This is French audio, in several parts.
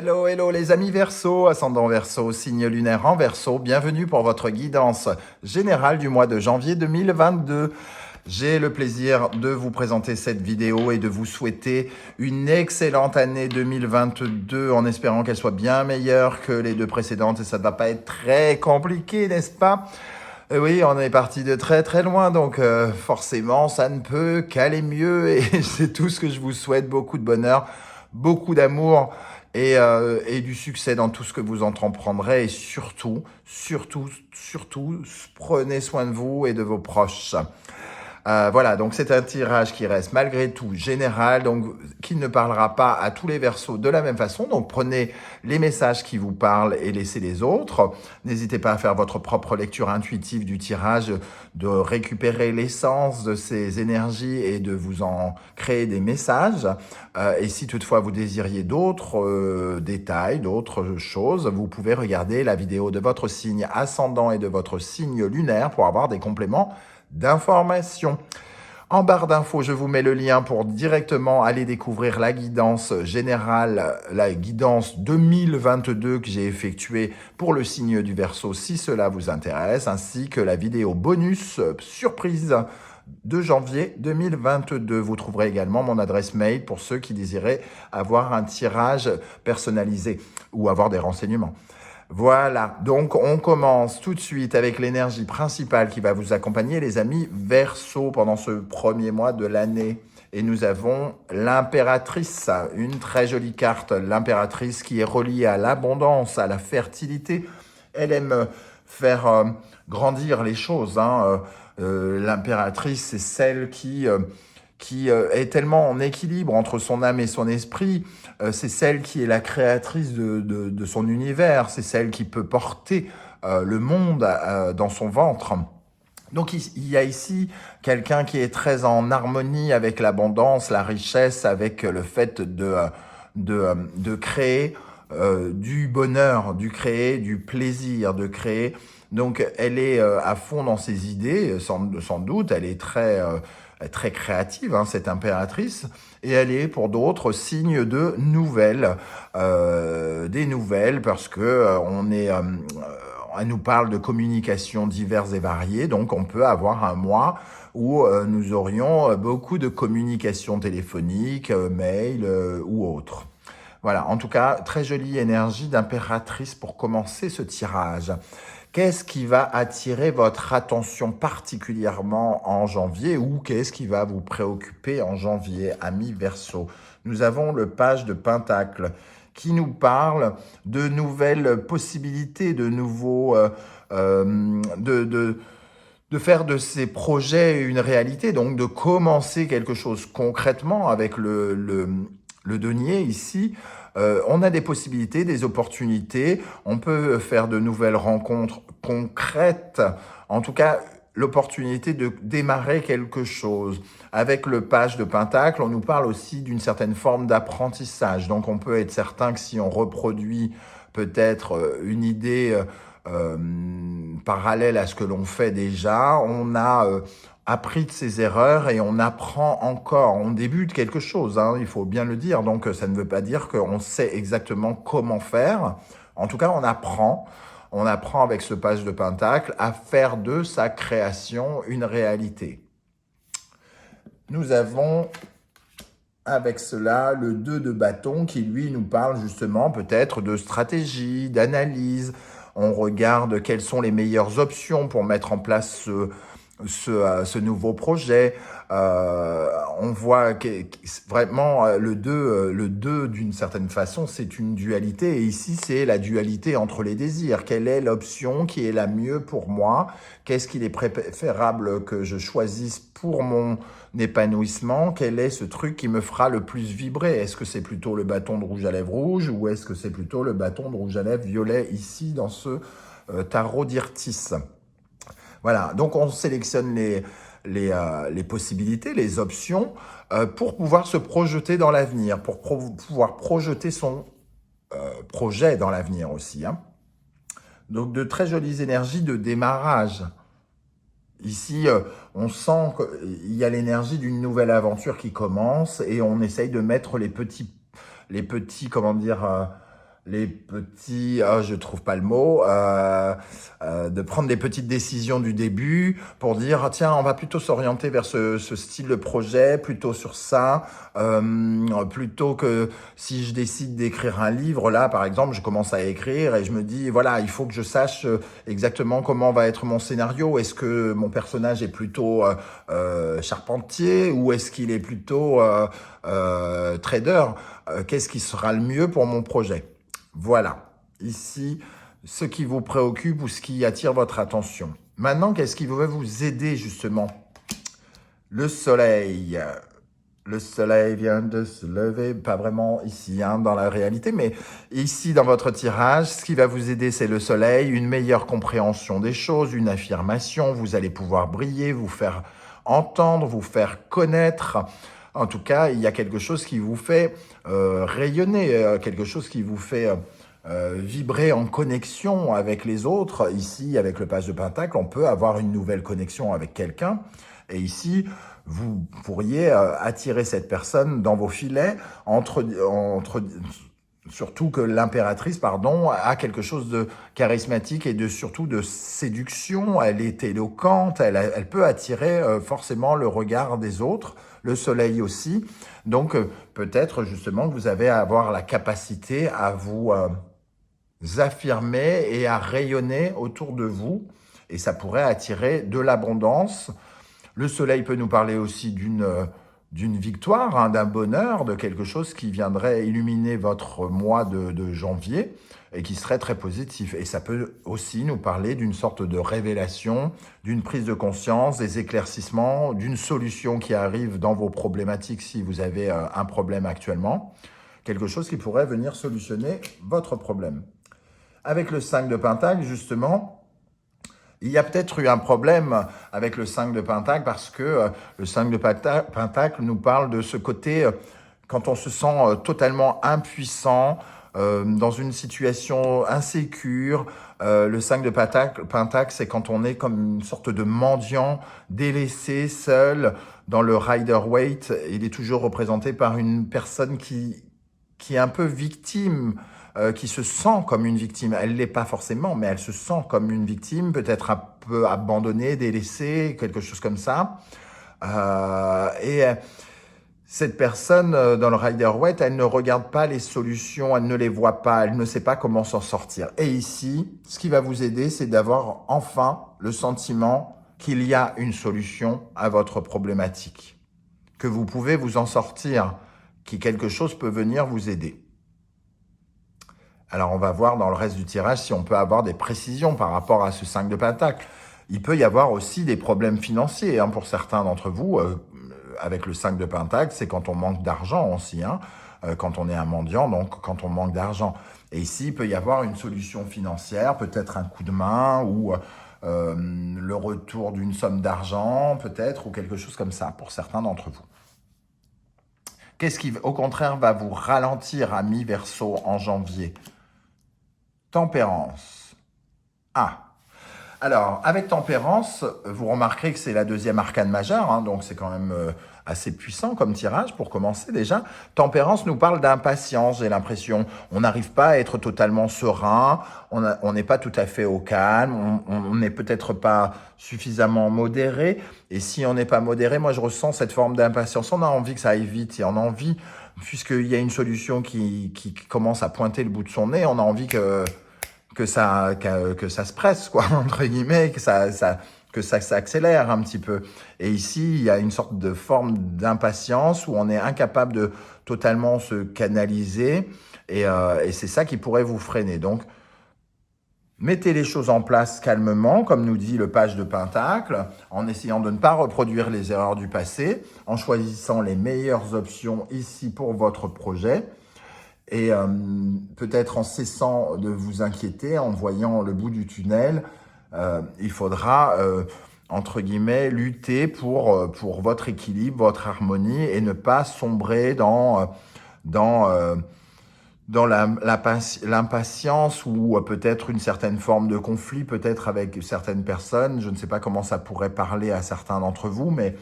Hello, hello les amis Verseau, ascendant Verseau, signe lunaire en Verseau, bienvenue pour votre guidance générale du mois de janvier 2022. J'ai le plaisir de vous présenter cette vidéo et de vous souhaiter une excellente année 2022 en espérant qu'elle soit bien meilleure que les deux précédentes et ça ne va pas être très compliqué, n'est-ce pas? Oui, on est parti de très très loin, donc forcément ça ne peut qu'aller mieux et c'est tout ce que je vous souhaite, beaucoup de bonheur, beaucoup d'amour et du succès dans tout ce que vous entreprendrez et surtout, prenez soin de vous et de vos proches. Voilà, donc c'est un tirage qui reste malgré tout général, donc qui ne parlera pas à tous les Verseaux de la même façon. Donc prenez les messages qui vous parlent et laissez les autres. N'hésitez pas à faire votre propre lecture intuitive du tirage, de récupérer l'essence de ces énergies et de vous en créer des messages. Et si toutefois vous désiriez d'autres détails, d'autres choses, vous pouvez regarder la vidéo de votre signe ascendant et de votre signe lunaire pour avoir des compléments d'informations. En barre d'infos, je vous mets le lien pour directement aller découvrir la guidance générale, la guidance 2022 que j'ai effectuée pour le signe du Verseau si cela vous intéresse, ainsi que la vidéo bonus surprise de janvier 2022. Vous trouverez également mon adresse mail pour ceux qui désiraient avoir un tirage personnalisé ou avoir des renseignements. Voilà, donc on commence tout de suite avec l'énergie principale qui va vous accompagner, les amis Verseau, pendant ce premier mois de l'année. Et nous avons l'impératrice, une très jolie carte, l'impératrice qui est reliée à l'abondance, à la fertilité. Elle aime faire grandir les choses. L'impératrice, c'est celle qui est tellement en équilibre entre son âme et son esprit. C'est celle qui est la créatrice de son univers. C'est celle qui peut porter le monde dans son ventre. Donc il y a ici quelqu'un qui est très en harmonie avec l'abondance, la richesse, avec le fait de créer du bonheur, du créer du plaisir, de créer. Donc elle est à fond dans ses idées, sans doute. Elle est très créative, cette impératrice, et elle est pour d'autres signe de nouvelles, des nouvelles, parce que elle nous parle de communications diverses et variées, donc on peut avoir un mois où nous aurions beaucoup de communications téléphoniques, mail ou autres. Voilà, en tout cas, très jolie énergie d'impératrice pour commencer ce tirage. Qu'est-ce qui va attirer votre attention particulièrement en janvier ou qu'est-ce qui va vous préoccuper en janvier, amis Verseau? Nous avons le page de Pentacle qui nous parle de nouvelles possibilités, de nouveaux... de faire de ces projets une réalité, donc de commencer quelque chose concrètement avec le denier ici. On a des possibilités, des opportunités, on peut faire de nouvelles rencontres concrètes, en tout cas l'opportunité de démarrer quelque chose. Avec le page de Pentacle, on nous parle aussi d'une certaine forme d'apprentissage, donc on peut être certain que si on reproduit peut-être une idée parallèle à ce que l'on fait déjà, on a appris de ses erreurs et on apprend encore, on débute quelque chose, il faut bien le dire, donc ça ne veut pas dire qu'on sait exactement comment faire, en tout cas on apprend avec ce page de Pentacle à faire de sa création une réalité. Nous avons avec cela le 2 de bâton qui lui nous parle justement peut-être de stratégie, d'analyse. On regarde quelles sont les meilleures options pour mettre en place ce nouveau projet. On voit que vraiment le 2 d'une certaine façon, c'est une dualité. Et ici, c'est la dualité entre les désirs. Quelle est l'option qui est la mieux pour moi? Qu'est-ce qu'il est préférable que je choisisse pour mon épanouissement? Quel est ce truc qui me fera le plus vibrer? Est-ce que c'est plutôt le bâton de rouge à lèvres rouge ou est-ce que c'est plutôt le bâton de rouge à lèvres violet ici dans ce tarot d'Irtis? Voilà, donc on sélectionne les possibilités, les options pour pouvoir se projeter dans l'avenir, pour pouvoir projeter son projet dans l'avenir aussi. Donc de très jolies énergies de démarrage. Ici, on sent qu'il y a l'énergie d'une nouvelle aventure qui commence et on essaye de mettre les petits comment dire, les petits, je trouve pas le mot, de prendre des petites décisions du début pour dire, ah, tiens, on va plutôt s'orienter vers ce style de projet, plutôt sur ça, plutôt que si je décide d'écrire un livre, là, par exemple, je commence à écrire et je me dis, voilà, il faut que je sache exactement comment va être mon scénario. Est-ce que mon personnage est plutôt charpentier ou est-ce qu'il est plutôt trader? Qu'est-ce qui sera le mieux pour mon projet? Voilà, ici, ce qui vous préoccupe ou ce qui attire votre attention. Maintenant, qu'est-ce qui va vous aider justement? Le soleil. Le soleil vient de se lever, pas vraiment ici, hein, dans la réalité, mais ici dans votre tirage, ce qui va vous aider, c'est le soleil, une meilleure compréhension des choses, une affirmation, vous allez pouvoir briller, vous faire entendre, vous faire connaître. En tout cas, il y a quelque chose qui vous fait rayonner, quelque chose qui vous fait vibrer en connexion avec les autres. Ici, avec le page de Pentacle, on peut avoir une nouvelle connexion avec quelqu'un. Et ici, vous pourriez attirer cette personne dans vos filets, surtout que l'impératrice, pardon, a quelque chose de charismatique et surtout de séduction. Elle est éloquente, elle peut attirer forcément le regard des autres, le soleil aussi. Donc peut-être justement que vous avez à avoir la capacité à vous affirmer et à rayonner autour de vous. Et ça pourrait attirer de l'abondance. Le soleil peut nous parler aussi d'une victoire, hein, d'un bonheur, de quelque chose qui viendrait illuminer votre mois de janvier et qui serait très positif. Et ça peut aussi nous parler d'une sorte de révélation, d'une prise de conscience, des éclaircissements, d'une solution qui arrive dans vos problématiques si vous avez un problème actuellement. Quelque chose qui pourrait venir solutionner votre problème. Avec le 5 de Pentacle, justement, il y a peut-être eu un problème avec le 5 de Pentacle parce que le 5 de Pentacle nous parle de ce côté quand on se sent totalement impuissant, dans une situation insécure. Le 5 de Pentacle, c'est quand on est comme une sorte de mendiant, délaissé, seul, dans le Rider-Waite. Il est toujours représenté par une personne qui est un peu victime, qui se sent comme une victime. Elle ne l'est pas forcément, mais elle se sent comme une victime, peut-être un peu abandonnée, délaissée, quelque chose comme ça. Cette personne dans le Rider-Waite, elle ne regarde pas les solutions, elle ne les voit pas, elle ne sait pas comment s'en sortir. Et ici, ce qui va vous aider, c'est d'avoir enfin le sentiment qu'il y a une solution à votre problématique, que vous pouvez vous en sortir, que quelque chose peut venir vous aider. Alors, on va voir dans le reste du tirage si on peut avoir des précisions par rapport à ce 5 de Pentacle. Il peut y avoir aussi des problèmes financiers pour certains d'entre vous. Avec le 5 de Pentacle, c'est quand on manque d'argent aussi, quand on est un mendiant, donc quand on manque d'argent. Et ici, il peut y avoir une solution financière, peut-être un coup de main ou le retour d'une somme d'argent, peut-être, ou quelque chose comme ça pour certains d'entre vous. Qu'est-ce qui, au contraire, va vous ralentir, amis Verseau, en janvier? Tempérance. Alors, avec Tempérance, vous remarquerez que c'est la deuxième arcane majeure, donc c'est quand même assez puissant comme tirage pour commencer déjà. Tempérance nous parle d'impatience, j'ai l'impression. On n'arrive pas à être totalement serein, on n'est pas tout à fait au calme, on n'est peut-être pas suffisamment modéré. Et si on n'est pas modéré, moi je ressens cette forme d'impatience. On a envie que ça aille vite et on a envie, puisqu'il y a une solution qui commence à pointer le bout de son nez, on a envie que ça se presse, quoi, entre guillemets, que ça s'accélère un petit peu. Et ici, il y a une sorte de forme d'impatience où on est incapable de totalement se canaliser et c'est ça qui pourrait vous freiner. Donc, mettez les choses en place calmement, comme nous dit le page de Pentacle, en essayant de ne pas reproduire les erreurs du passé, en choisissant les meilleures options ici pour votre projet. Et peut-être en cessant de vous inquiéter, en voyant le bout du tunnel, il faudra, entre guillemets, lutter pour votre équilibre, votre harmonie et ne pas sombrer dans l'impatience ou peut-être une certaine forme de conflit, peut-être avec certaines personnes. Je ne sais pas comment ça pourrait parler à certains d'entre vous, mais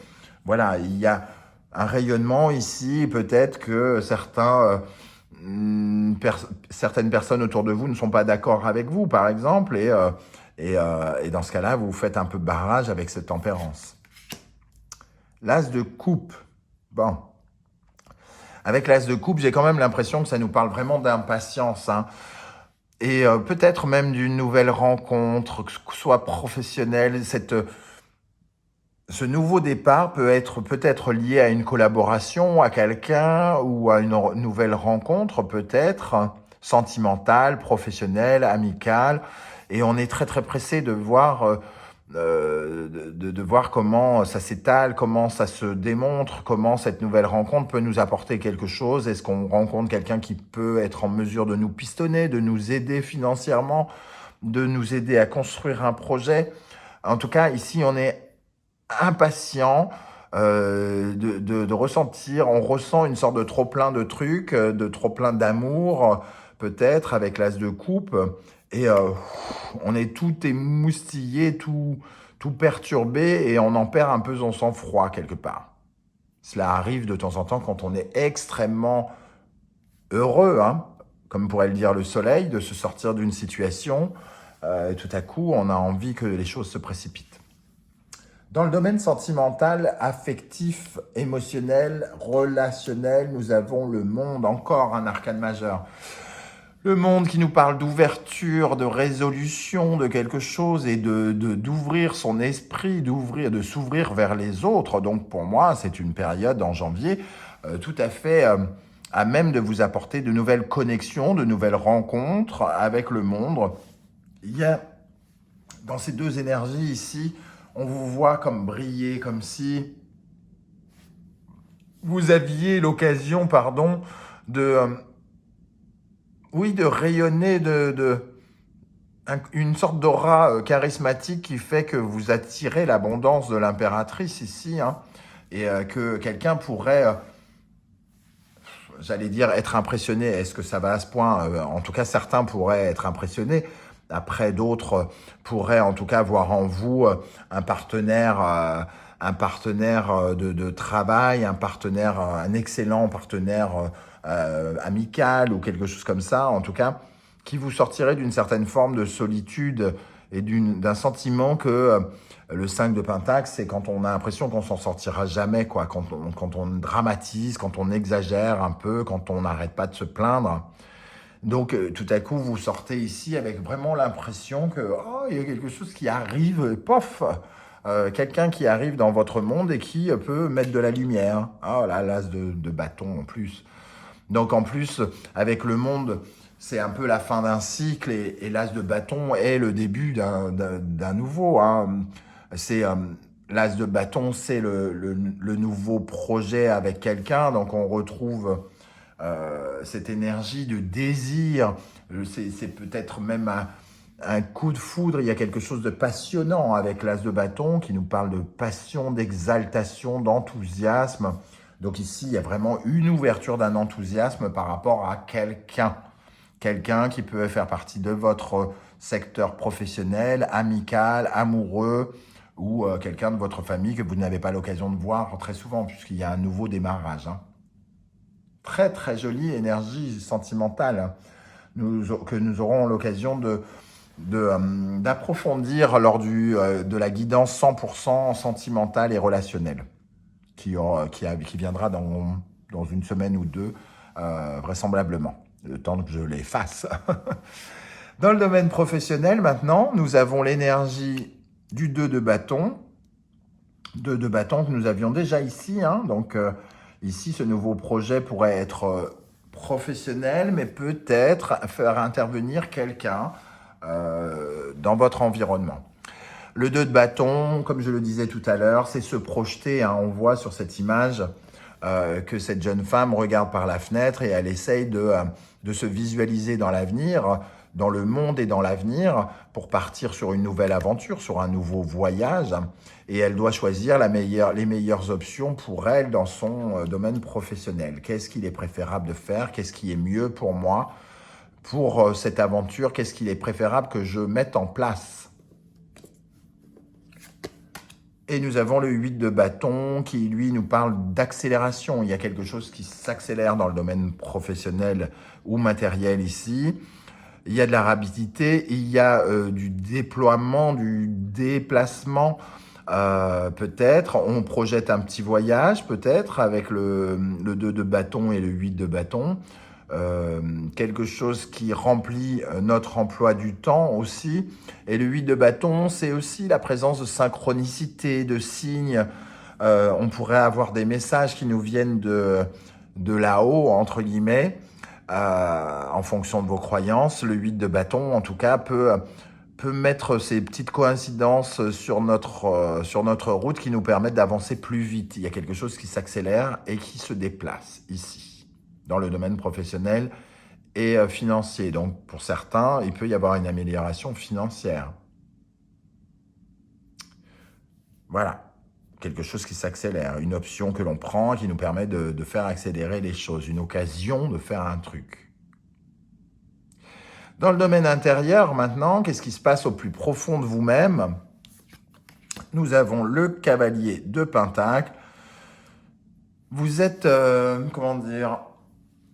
voilà, il y a un rayonnement ici, peut-être que certains certaines personnes autour de vous ne sont pas d'accord avec vous, par exemple, et dans ce cas-là, vous faites un peu barrage avec cette tempérance. L'as de coupe. Bon. Avec l'as de coupe, j'ai quand même l'impression que ça nous parle vraiment d'impatience, hein. Et peut-être même d'une nouvelle rencontre, que ce soit professionnelle. Ce nouveau départ peut être peut-être lié à une collaboration, à quelqu'un, ou à une nouvelle rencontre, peut-être sentimentale, professionnelle, amicale. Et on est très très pressé de voir de voir comment ça s'étale, comment ça se démontre, comment cette nouvelle rencontre peut nous apporter quelque chose. Est-ce qu'on rencontre quelqu'un qui peut être en mesure de nous pistonner, de nous aider financièrement, de nous aider à construire un projet? En tout cas, ici, on est impatient de ressentir, on ressent une sorte de trop-plein de trucs, de trop-plein d'amour, peut-être, avec l'as de coupe. Et on est tout émoustillé, tout perturbé, et on en perd un peu son sang-froid quelque part. Cela arrive de temps en temps quand on est extrêmement heureux, hein, comme pourrait le dire le soleil, de se sortir d'une situation. Tout à coup, on a envie que les choses se précipitent. Dans le domaine sentimental, affectif, émotionnel, relationnel, nous avons le monde, encore un arcane majeur. Le monde qui nous parle d'ouverture, de résolution de quelque chose et d'ouvrir son esprit, de s'ouvrir vers les autres. Donc pour moi, c'est une période en janvier tout à fait à même de vous apporter de nouvelles connexions, de nouvelles rencontres avec le monde. Il y a dans ces deux énergies ici, on vous voit comme briller, comme si vous aviez l'occasion, pardon, de rayonner une sorte d'aura charismatique qui fait que vous attirez l'abondance de l'impératrice ici, hein, et que quelqu'un pourrait, j'allais dire, être impressionné. Est-ce que ça va à ce point? En tout cas, certains pourraient être impressionnés. Après, d'autres pourraient en tout cas voir en vous un partenaire de travail, un excellent partenaire amical ou quelque chose comme ça, en tout cas, qui vous sortirait d'une certaine forme de solitude et d'un sentiment que le 5 de Pentacle, c'est quand on a l'impression qu'on s'en sortira jamais, quoi, quand on dramatise, quand on exagère un peu, quand on n'arrête pas de se plaindre. Donc, tout à coup, vous sortez ici avec vraiment l'impression que oh, il y a quelque chose qui arrive, pof, quelqu'un qui arrive dans votre monde et qui peut mettre de la lumière. Oh là, l'as de bâton en plus. Donc, en plus, avec le monde, c'est un peu la fin d'un cycle et l'as de bâton est le début d'un nouveau, hein. C'est l'as de bâton, c'est le nouveau projet avec quelqu'un. Donc, on retrouve cette énergie de désir, c'est peut-être même un coup de foudre, il y a quelque chose de passionnant avec l'as de bâton qui nous parle de passion, d'exaltation, d'enthousiasme. Donc ici, il y a vraiment une ouverture d'un enthousiasme par rapport à quelqu'un qui peut faire partie de votre secteur professionnel, amical, amoureux, ou quelqu'un de votre famille que vous n'avez pas l'occasion de voir très souvent puisqu'il y a un nouveau démarrage, hein. Très très jolie énergie sentimentale que nous aurons l'occasion d'approfondir lors de la guidance 100% sentimentale et relationnelle qui viendra dans une semaine ou deux, vraisemblablement, le temps que je les fasse. Dans le domaine professionnel, maintenant, nous avons l'énergie du 2 de bâton, 2 de bâton que nous avions déjà ici, hein, donc ici, ce nouveau projet pourrait être professionnel, mais peut-être faire intervenir quelqu'un dans votre environnement. Le 2 de bâton, comme je le disais tout à l'heure, c'est se projeter, hein. On voit sur cette image que cette jeune femme regarde par la fenêtre et elle essaye de se visualiser dans l'avenir, dans le monde et dans l'avenir, pour partir sur une nouvelle aventure, sur un nouveau voyage. Et elle doit choisir les meilleures options pour elle dans son domaine professionnel. Qu'est-ce qu'il est préférable de faire? Qu'est-ce qui est mieux pour moi pour cette aventure? Qu'est-ce qu'il est préférable que je mette en place? Et nous avons le 8 de bâton qui, lui, nous parle d'accélération. Il y a quelque chose qui s'accélère dans le domaine professionnel ou matériel ici. Il y a de la rapidité, il y a du déploiement, du déplacement, peut-être. On projette un petit voyage, peut-être, avec le 2 de bâton et le 8 de bâton. Quelque chose qui remplit notre emploi du temps aussi. Et le 8 de bâton, c'est aussi la présence de synchronicité, de signes. On pourrait avoir des messages qui nous viennent de là-haut, entre guillemets, en fonction de vos croyances. Le 8 de bâton, en tout cas, peut mettre ces petites coïncidences sur notre route qui nous permettent d'avancer plus vite. Il y a quelque chose qui s'accélère et qui se déplace ici, dans le domaine professionnel et financier. Donc, pour certains, il peut y avoir une amélioration financière. Voilà, quelque chose qui s'accélère, une option que l'on prend qui nous permet de faire accélérer les choses, une occasion de faire un truc. Dans le domaine intérieur, maintenant, qu'est-ce qui se passe au plus profond de vous-même? Nous avons le cavalier de Pentacle. Vous êtes, comment dire,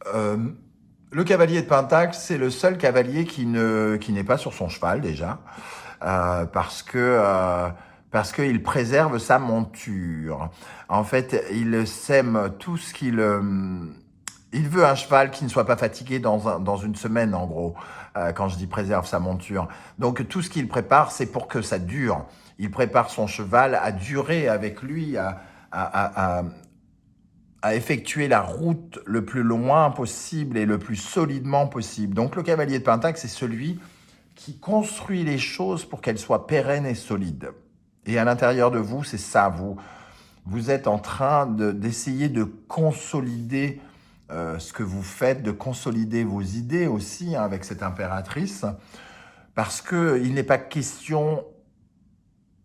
le cavalier de Pentacle, c'est le seul cavalier qui n'est pas sur son cheval déjà, parce qu'il préserve sa monture. En fait, il sème tout ce qu'il... il veut un cheval qui ne soit pas fatigué dans une semaine, en gros, quand je dis préserve sa monture. Donc, tout ce qu'il prépare, c'est pour que ça dure. Il prépare son cheval à durer avec lui, à effectuer la route le plus loin possible et le plus solidement possible. Donc, le cavalier de Pentacle, c'est celui qui construit les choses pour qu'elles soient pérennes et solides. Et à l'intérieur de vous, c'est ça. Vous êtes en train d'essayer de consolider ce que vous faites, de consolider vos idées aussi, hein, avec cette impératrice, parce qu'il n'est pas question,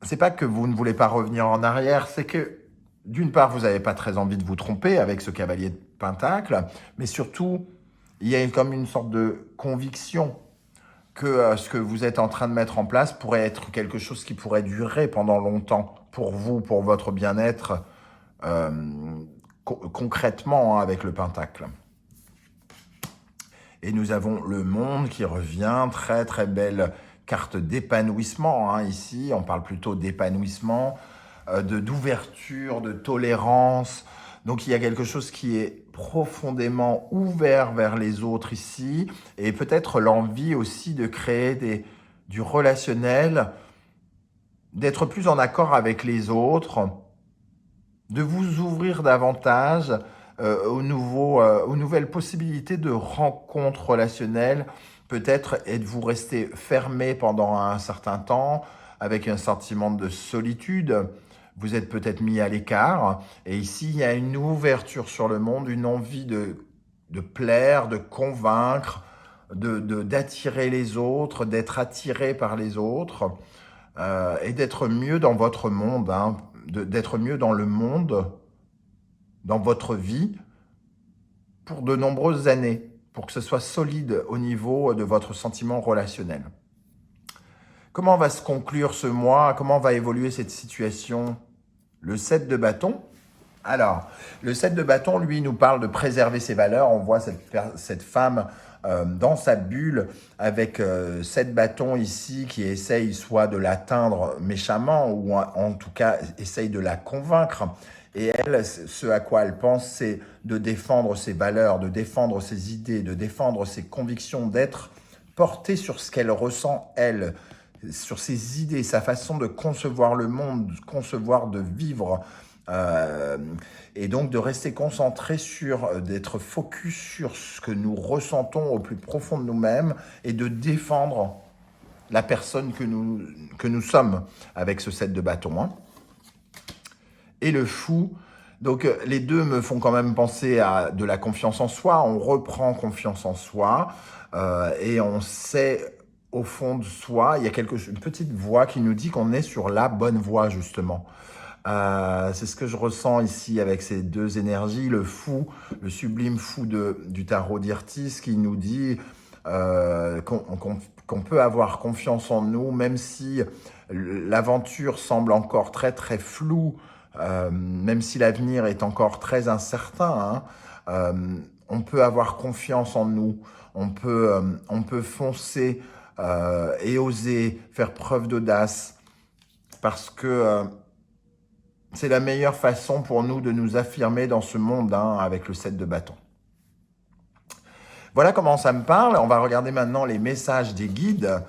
c'est pas que vous ne voulez pas revenir en arrière, c'est que d'une part, vous n'avez pas très envie de vous tromper avec ce cavalier de Pentacle, mais surtout, il y a comme une sorte de conviction que ce que vous êtes en train de mettre en place pourrait être quelque chose qui pourrait durer pendant longtemps pour vous, pour votre bien-être, concrètement, hein, avec le Pentacle. Et nous avons le monde qui revient, très très belle carte d'épanouissement, hein, ici, on parle plutôt d'épanouissement, d'ouverture, de tolérance. Donc il y a quelque chose qui est profondément ouvert vers les autres ici, et peut-être l'envie aussi de créer du relationnel, d'être plus en accord avec les autres, de vous ouvrir davantage aux nouvelles possibilités de rencontres relationnelles. Peut-être êtes-vous resté fermé pendant un certain temps avec un sentiment de solitude. Vous êtes peut-être mis à l'écart. Et ici, il y a une ouverture sur le monde, une envie de plaire, de convaincre, d'attirer les autres, d'être attiré par les autres et d'être mieux dans votre monde, hein, d'être mieux dans le monde, dans votre vie, pour de nombreuses années, pour que ce soit solide au niveau de votre sentiment relationnel. Comment va se conclure ce mois? Comment va évoluer cette situation? Le 7 de bâton. Alors, le 7 de bâton, lui, nous parle de préserver ses valeurs. On voit cette femme dans sa bulle avec 7 bâtons ici qui essaye soit de l'atteindre méchamment ou en tout cas essaye de la convaincre. Et elle, ce à quoi elle pense, c'est de défendre ses valeurs, de défendre ses idées, de défendre ses convictions, d'être portée sur ce qu'elle ressent, elle, sur ses idées, sa façon de concevoir le monde, de concevoir, de vivre, et donc de rester concentré sur, d'être focus sur ce que nous ressentons au plus profond de nous-mêmes et de défendre la personne que nous sommes avec ce 7 de bâton, hein. Et le fou, donc les deux me font quand même penser à de la confiance en soi. On reprend confiance en soi et on sait au fond de soi, il y a une petite voix qui nous dit qu'on est sur la bonne voie justement. C'est ce que je ressens ici avec ces deux énergies, le fou, le sublime fou du tarot d'Irtis qui nous dit qu'on peut avoir confiance en nous, même si l'aventure semble encore très très floue, même si l'avenir est encore très incertain, hein, on peut avoir confiance en nous, on peut foncer et oser faire preuve d'audace, parce que c'est la meilleure façon pour nous de nous affirmer dans ce monde, hein, avec le 7 de bâton. Voilà comment ça me parle. On va regarder maintenant les messages des guides.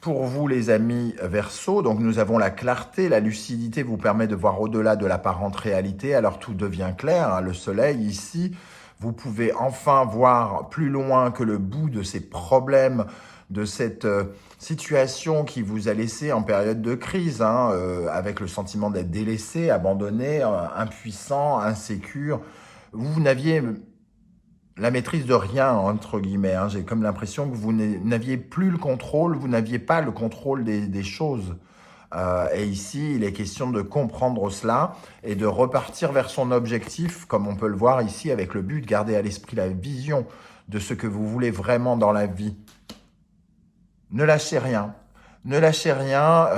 Pour vous, les amis Verseaux, donc nous avons la clarté, la lucidité vous permet de voir au-delà de l'apparente réalité, alors tout devient clair, hein. Le soleil ici, vous pouvez enfin voir plus loin que le bout de ces problèmes, de cette situation qui vous a laissé en période de crise, hein, avec le sentiment d'être délaissé, abandonné, impuissant, insécure. Vous n'aviez la maîtrise de rien, entre guillemets, hein. J'ai comme l'impression que vous n'aviez plus le contrôle, vous n'aviez pas le contrôle des choses. Et ici, il est question de comprendre cela et de repartir vers son objectif, comme on peut le voir ici, avec le but, garder à l'esprit la vision de ce que vous voulez vraiment dans la vie. Ne lâchez rien. Ne lâchez rien.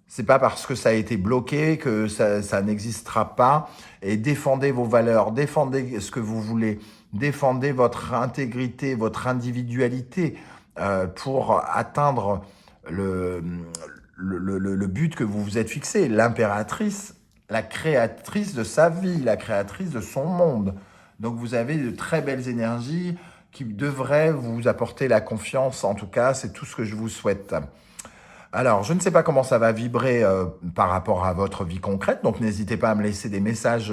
C'est pas parce que ça a été bloqué que ça n'existera pas. Et défendez vos valeurs, défendez ce que vous voulez, défendez votre intégrité, votre individualité pour atteindre le but que vous vous êtes fixé. L'impératrice, la créatrice de sa vie, la créatrice de son monde. Donc vous avez de très belles énergies qui devraient vous apporter la confiance. En tout cas, c'est tout ce que je vous souhaite. Alors, je ne sais pas comment ça va vibrer par rapport à votre vie concrète, donc n'hésitez pas à me laisser des messages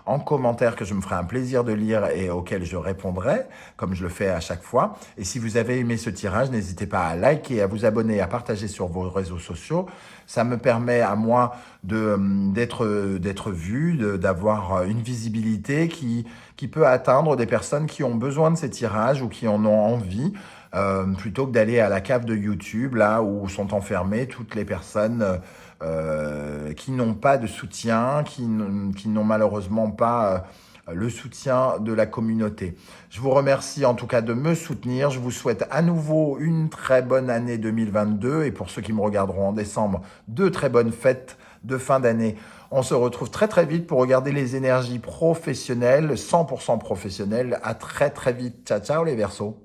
en commentaire que je me ferai un plaisir de lire et auxquels je répondrai, comme je le fais à chaque fois. Et si vous avez aimé ce tirage, n'hésitez pas à liker, à vous abonner, à partager sur vos réseaux sociaux. Ça me permet à moi d'être vu, d'avoir une visibilité qui peut atteindre des personnes qui ont besoin de ces tirages ou qui en ont envie. Plutôt que d'aller à la cave de YouTube, là où sont enfermées toutes les personnes qui n'ont pas de soutien, qui n'ont malheureusement pas le soutien de la communauté. Je vous remercie en tout cas de me soutenir. Je vous souhaite à nouveau une très bonne année 2022 et pour ceux qui me regarderont en décembre, de très bonnes fêtes de fin d'année. On se retrouve très très vite pour regarder les énergies professionnelles, 100% professionnelles. À très très vite. Ciao ciao les Verseaux.